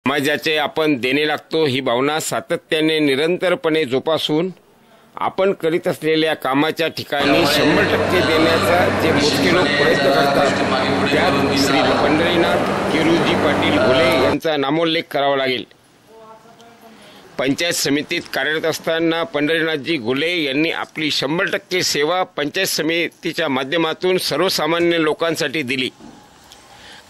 समाजाचे आपण देणे लागतो ही भावना सातत्याने निरंतरपणे जोपासून आपण करीत असलेल्या कामाच्या ठिकाणी 100% देण्याचा जे मोजके लोक प्रयत्न करतात त्यात श्री पंढरीनाथ केरुजी पाटील घुले यांचा नामोल्लेख करावा लागेल। पंचायत समितीत कार्यरत असताना पंढरीनाथजी घुले यांनी आपली 100% सेवा पंचायत समितीच्या माध्यमातून सर्वसामान्य लोकांसाठी दिली।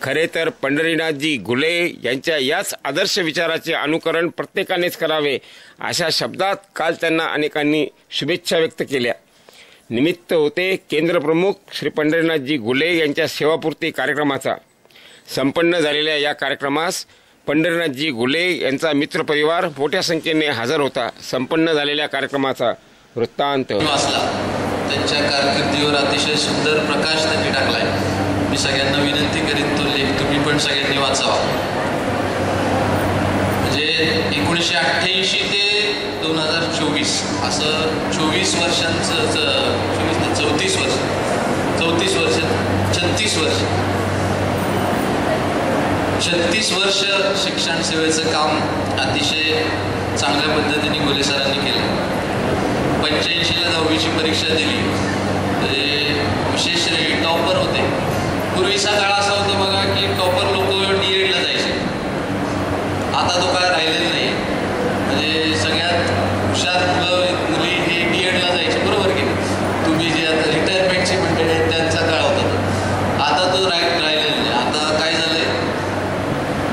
खरे तर पंढरीनाथजी घुले यांच्या याच आदर्श विचाराचे अनुकरण प्रत्येकानेच करावे अशा शब्दात काल त्यांना अनेकांनी शुभेच्छा व्यक्त केल्या। निमित्त होते केंद्र प्रमुख श्री पंढरीनाथजी घुले यांच्या सेवापूर्ती कार्यक्रमाचा। संपन्न झालेल्या या कार्यक्रमास पंढरीनाथजी घुले यांचा मित्रपरिवार मोठ्या संख्येने हजर होता। संपन्न झालेल्या कार्यक्रमाचा वृत्तांत त्यांच्या कारकिर्दीवर अतिशय सुंदर प्रकाश त्यांनी टाकलाय। मी सगळ्यांना विनंती करीन तो लेख तुम्ही पण सगळ्यांनी वाचावा। म्हणजे 1988 ते 2024 असं 24 वर्षांचं 34 वर्ष 36 वर्ष शिक्षण सेवेचं काम अतिशय चांगल्या पद्धतीने घुले सरांनी केलं। 85ला 10वीची परीक्षा दिली, विशेष टॉपर होते। पूर्वीचा काळ असा होता बघा की टॉपर लोक DEDला जायचे, आता तो काय राहिलेला नाही। म्हणजे सगळ्यात हुशार मुली हे DEDला जायचे, बरोबर की तुम्ही जे आता रिटायरमेंटची मंडळी आहेत त्यांचा काळ होता, आता तो राहिलेला नाही। आता काय झालंय,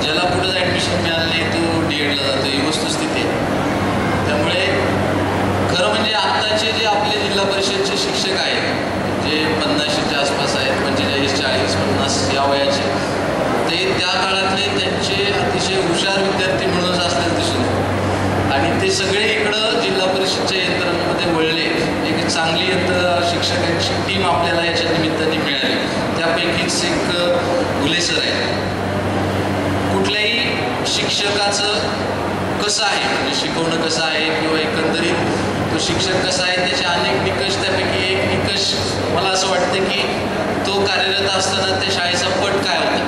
ज्याला कुठंच ॲडमिशन मिळालं नाही तो DEDला जातो, ही वस्तुस्थिती आहे। त्यामुळे खरं म्हणजे आत्ताचे जे आपले जिल्हा परिषदचे शिक्षक आहेत जे 50च्या आसपास आहेत, 45, 40, 50 या वयाचे, ते त्या काळातले त्यांचे अतिशय हुशार विद्यार्थी म्हणूनच असलेले दिसून आणि ते सगळे इकडं जिल्हा परिषदच्या यंत्रणेमध्ये वळले। एक चांगली शिक्षकांची टीम आपल्याला याच्या निमित्ताने मिळाली, त्यापैकीच एक घुले सर आहेत। कुठल्याही शिक्षकाचं कसं आहे म्हणजे शिकवणं कसं आहे किंवा एकंदरीत तो शिक्षक कसा आहे त्याचे अनेक निकष, त्यापैकी एक निकष मला असं वाटतं की तो कार्यरत असताना त्या शाळेचा पट काय होता।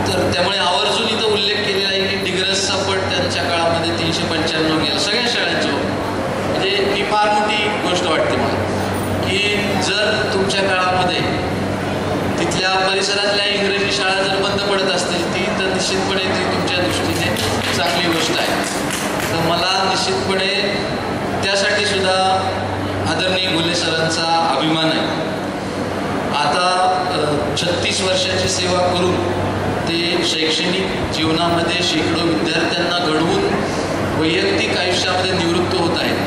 तर त्यामुळे आवर्जून इथं उल्लेख केलेला आहे की डिग्रसचा पट त्यांच्या काळामध्ये 395 गेला सगळ्या शाळांच्या। म्हणजे ही फार मोठी गोष्ट वाटते मला की जर तुमच्या काळामध्ये तिथल्या परिसरातल्या इंग्रजी शाळा जर बंद पडत असतील तर निश्चितपणे ती तुमच्या दृष्टीने चांगली गोष्ट आहे। तर मला निश्चितपणे त्यासाठी सुद्धा आदरणीय घुले सरांचा अभिमान आहे। आता 36 वर्षाची सेवा करून ते शैक्षणिक जीवनामध्ये शेकडो विद्यार्थ्यांना घडवून वैयक्तिक आयुष्यामध्ये निवृत्त होत आहेत।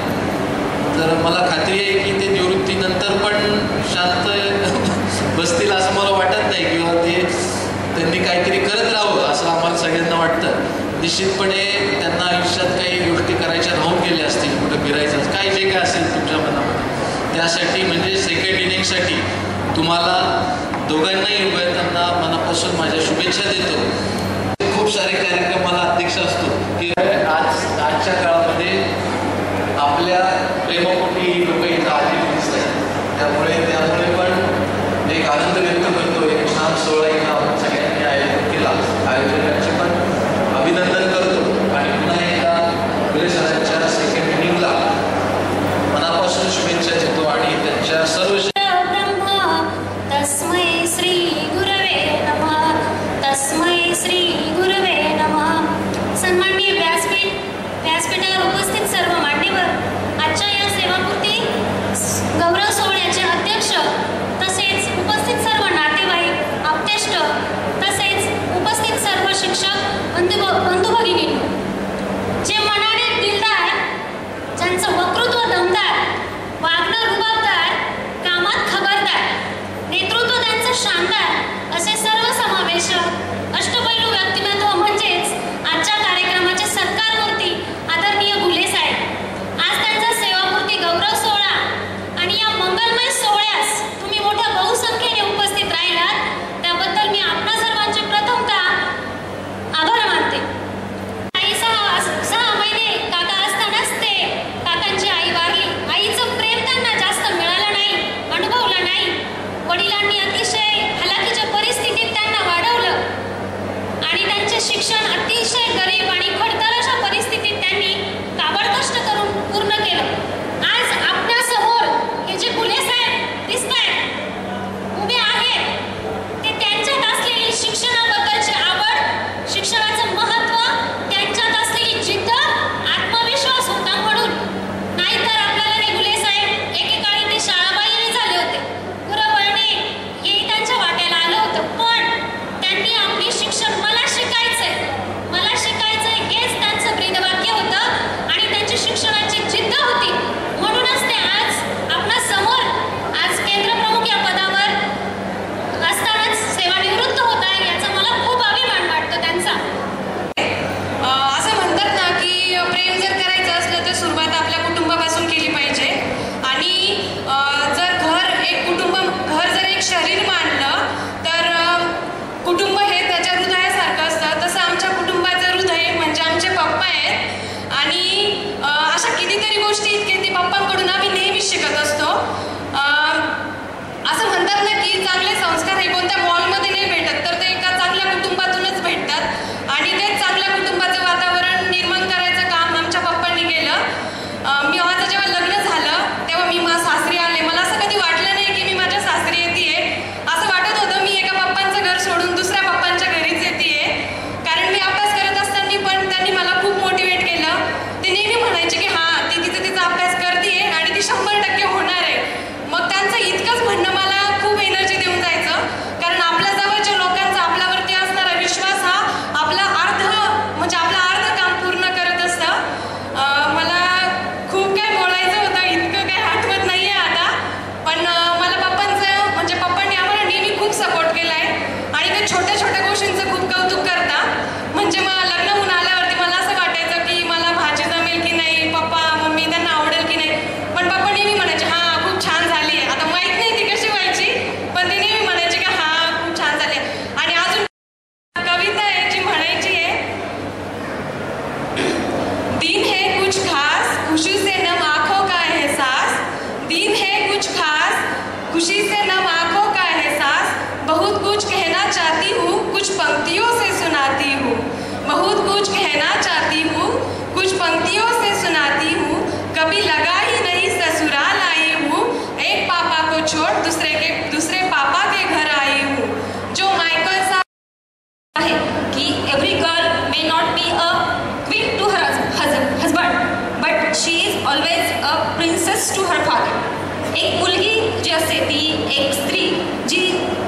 तर मला खात्री आहे की ते निवृत्तीनंतर पण शांत बसतील असं मला वाटत नाही, किंवा त्यांनी काहीतरी करत राहावं असं आम्हाला सगळ्यांना वाटतं। निश्चितपणे त्यांना आयुष्यात काही गोष्टी करायच्या राहून गेल्या असतील, कुठं फिरायचं काय जे काय असेल तुमच्या मनामध्ये, त्यासाठी म्हणजे सेकंड इनिंगसाठी तुम्हाला दोघांनाही उभयतांना मनापासून माझ्या शुभेच्छा देतो। खूप सारे कार्यक्रमाला अध्यक्ष असतो की आजच्या काळामध्ये आपल्या प्रेमापोटी लोक इथं आलेली दिसतात, त्यामुळे पण एक आनंद व्यक्त करतो। एक छान सोहळा इथं आपण सगळ्यांनी आयोजित केला, आयोजकांचे पण अभिनंदन करतो आणि पुन्हा एकदा घुले सरांच्या सेकंड इनिंगला मनापासून शुभेच्छा देतो आणि त्यांच्या सर्व तस्मै श्री गुरवे नमः, तस्मै Shri may not be a queen to her husband, but she is always a princess to her father. एक मुलगी जी असते ती एक स्त्री जी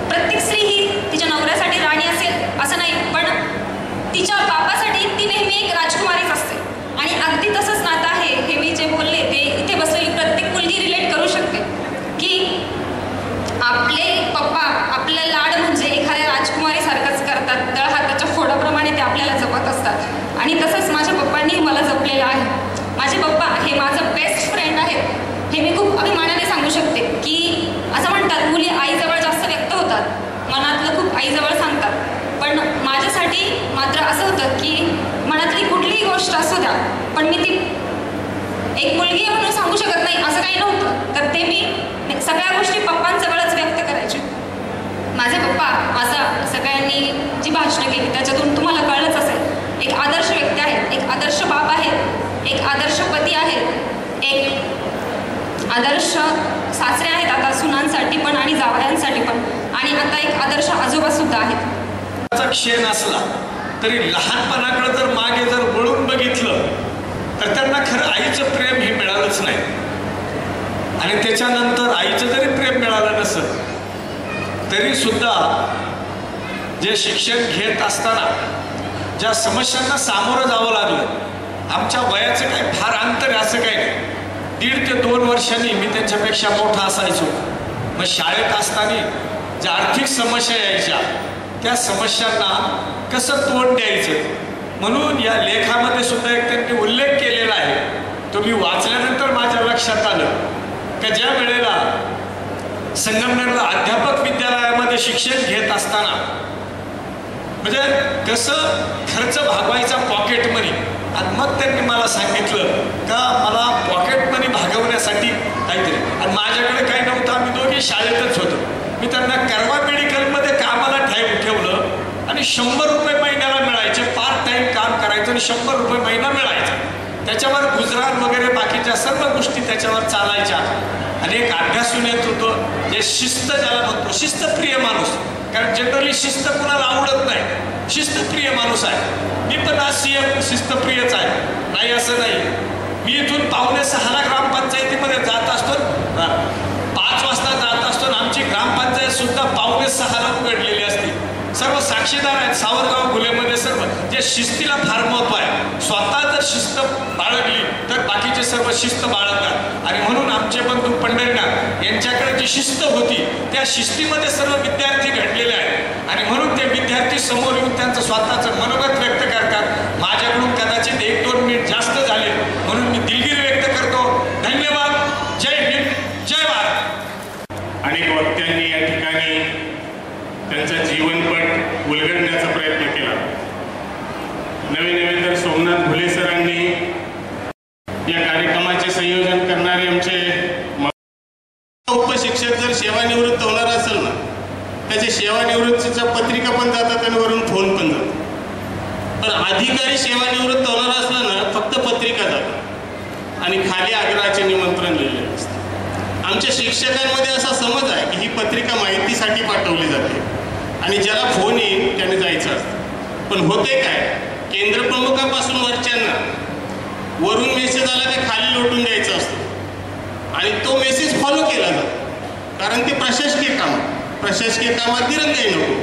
प्रत्येक स्त्री ही तिच्या नवऱ्यासाठी राणी असेल असं नाही, पण तिच्या बापासाठी ती नेहमी एक राजकुमारीच असते. आणि अगदी तसंच नातं आहे. हे मी जे बोलले ते इथे बसलेली प्रत्येक मुलगी रिलेट करू शकते की आपले पप्पा आपलं लाड म्हणजे एखाद्या राजकुमारीसारखंच करतात. तळहाताच्या फोडाप्रमाणे ते आपल्याला जपत असतात. आणि तसंच माझ्या पप्पांनी मला जपलेलं आहे. माझे पप्पा हे माझं बेस्ट फ्रेंड आहेत. हे मी खूप अभिमानाने सांगू शकते की असं म्हणतात मुली आईजवळ जास्त व्यक्त होतात, मनातलं खूप आईजवळ सांगतात. पण माझ्यासाठी मात्र असं होतं की मनातली कुठलीही गोष्ट असू द्या, पण मी ती एक मुलगी आहे म्हणून सांगू शकत नाही असं काही नव्हतं. तर ते मी सगळ्या गोष्टी पप्पांजवळच व्यक्त करायचे. माझे पप्पा असं सगळ्यांनी जी भाषणं केली त्याच्यातून तुम्हाला कळलंच असेल, एक आदर्श व्यक्ती आहेत, एक आदर्श बाप आहेत, एक आदर्श पती आहेत, एक आदर्श सासरे आहेत आता सुनांसाठी पण आणि जावयांसाठी पण, आणि आता एक आदर्श आजोबा सुद्धा आहेत. क्षण असला तरी लहानपणाकडे जर मागे जर वळून बघितलं तर त्यांना खरं आईचं प्रेम हे मिळालंच नाही. आणि त्याच्यानंतर आईचं जरी प्रेम मिळालं नसलं तरी सुद्धा जे शिक्षण घेत असताना ज्या समस्यांना सामोरं जावं लागलं, आमच्या वयाचं काही फार अंतर असं काही नाही. 1.5 ते 2 वर्षांनी मी त्यांच्यापेक्षा मोठा असायचो. मग शाळेत असताना ज्या आर्थिक समस्या यायच्या त्या समस्यांना कसं तोंड द्यायचं म्हणून या लेखामध्ये सुद्धा एक त्यांनी उल्लेख केलेला आहे. तो मी वाचल्यानंतर माझ्या लक्षात आलं की ज्या वेळेला संगमनेरला अध्यापक विद्यालयामध्ये शिक्षण घेत असताना म्हणजे कसं खर्च भागवायचा पॉकेट मनी, आणि मग त्यांनी मला सांगितलं का मला पॉकेट मनी भागवण्यासाठी काहीतरी, आणि माझ्याकडे काही नव्हतं, आम्ही दोघे शाळेतच होतो. मी त्यांना करवा मेडिकलमध्ये कामाला ठेवलं आणि 100 रुपये महिन्याला मिळायचे. पार्ट टाईम काम करायचं आणि 100 रुपये महिना मिळायचा. त्याच्यावर गुजरात वगैरे बाकीच्या सर्व गोष्टी त्याच्यावर चालायच्या. आणि एक अभ्यासून येत होतं जे शिस्त ज्याला म्हणतो, शिस्तप्रिय माणूस, कारण जनरली शिस्त कुणाला आवडत नाही, शिस्तप्रिय माणूस आहे. मी पण आज शिस्तप्रियच आहे, नाही असं नाही. मी इथून 5:45 ग्रामपंचायतीमध्ये जात असतो, 5 वाजता जात असतो. आमची ग्रामपंचायत सुद्धा 5:45 उघडलेली असते. सर्व साक्षीदार आहेत सावरगाव घुलेमध्ये सर्व. जे शिस्तीला फार महत्व आहे. स्वतः जर शिस्त बाळगली तर बाकीचे सर्व शिस्त बाळगतात. आणि म्हणून आमचे बंधू पंढरीनाथ यांच्याकडे जी शिस्त होती त्या शिस्तीमध्ये सर्व विद्यार्थी घडलेले आहेत. आणि म्हणून ते विद्यार्थी समोर येऊन त्यांचं स्वतःचं मनोगत व्यक्त करतात. माझ्याकडून कदाचित 1-2 मिनिट जास्त झाले म्हणून मी दिलगिरी व्यक्त करतो. धन्यवाद. जय हिंद, जय भारत. अनेक वक्त्यांनी या ठिकाणी त्यांचा जीवनपट उलगडण्याचा प्रयत्न केला. नवे तर सोमनाथ घुले सरांनी या कार्यक्रमाचे संयोजन करणारे आमचे उपशिक्षक जर सेवानिवृत्त होणार असेल ना, त्याच्या सेवानिवृत्तीच्या पत्रिका पण जातात आणि वरून फोन पण जातात. पण अधिकारी सेवानिवृत्त होणार असला ना फक्त पत्रिका जातात आणि खाली आग्रहाचे निमंत्रण लिहिलेले असते. आमच्या शिक्षकांमध्ये असा समज आहे की ही पत्रिका माहितीसाठी पाठवली जाते आणि ज्याला फोन येईल त्याने जायचं असतं. पण होते काय, केंद्रप्रमुखापासून वरच्यांना वरून मेसेज आला ते खाली लोटून द्यायचा असतो आणि तो मेसेज फॉलो केला जातो. कारण ते प्रशासकीय कामात दिरंगाई नको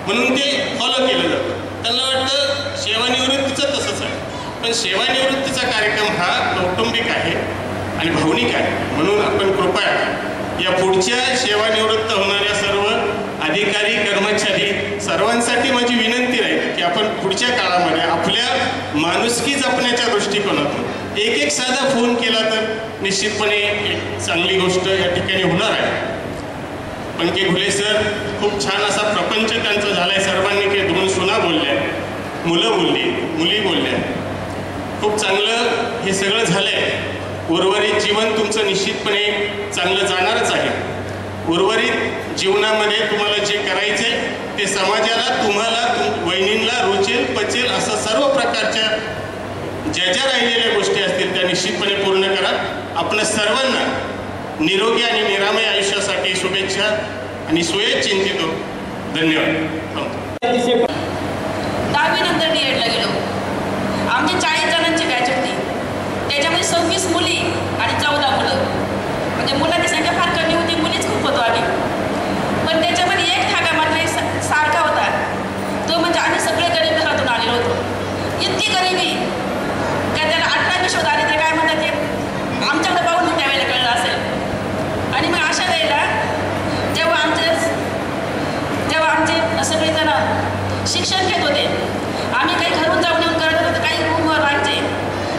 म्हणून ते फॉलो केलं जातं. त्यांना वाटतं सेवानिवृत्तीचं तसंच आहे, पण सेवानिवृत्तीचा कार्यक्रम हा कौटुंबिक आहे आणि भावनिक आहे. म्हणून आपण कृपया या पुढच्या सेवानिवृत्त होणाऱ्या सर्व अधिकारी कर्मचारी सर्वांसाठी माझी विनंती राहील की आपण पुढच्या काळामध्ये आपल्या माणुसकी जपण्याच्या दृष्टिकोनातून एक साधा फोन केला तर निश्चितपणे एक चांगली गोष्ट या ठिकाणी होणार आहे. पंके घुले सर खूप छान असा प्रपंच त्यांचा झालाय. सर्वांनी ते 2 सुना बोलल्या, मुलं बोलली, मुली बोलल्या. खूप चांगलं हे सगळं झालंय. उर्वरित जीवन तुमचं निश्चितपणे चांगलं जाणारच आहे. उर्वरित जीवनामध्ये तुम्हाला जे करायचे ते समाजाला, तुम्हाला, वहिनींना रुचेल पचेल असं सर्व प्रकारच्या ज्या राहिलेल्या गोष्टी असतील त्या निश्चितपणे पूर्ण करा. आपण सर्वांना निरोगी आणि निरामय आयुष्यासाठी शुभेच्छा आणि सुयश चिंतितो. धन्यवाद. 10वी नंतर DEDला गेलो. वर्षांनी त्या त्याला 18वी शोध आले ते काय म्हणतात ते आमच्याकडे पाहून मग त्यावेळेला कळलं असेल. आणि मग अशा वेळेला जेव्हा आमचे सगळेजण शिक्षण घेत होते, आम्ही काही घरून जाऊन येऊन करत होतो, काही रूमवर राहायचे.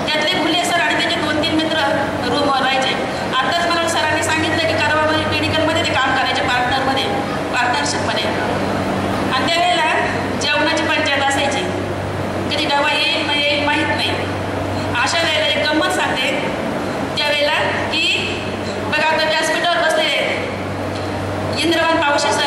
त्यातले भुले सर आणि त्याचे 2-3 मित्र रूमवर राहायचे. आताच मला सरांनी सांगितलं की कारवा मेडिकलमध्ये ते काम करायचे पार्टनरशिपमध्ये. आणि त्यावेळेला जेवणाची पंचायत असायची, कधी डबा येईल न येईल माहीत नाही. अशा वेळेला एक गंमत सांगते. त्यावेळेला की बघा आता व्यासपीठावर बसलेले इंद्रवान पावशे सर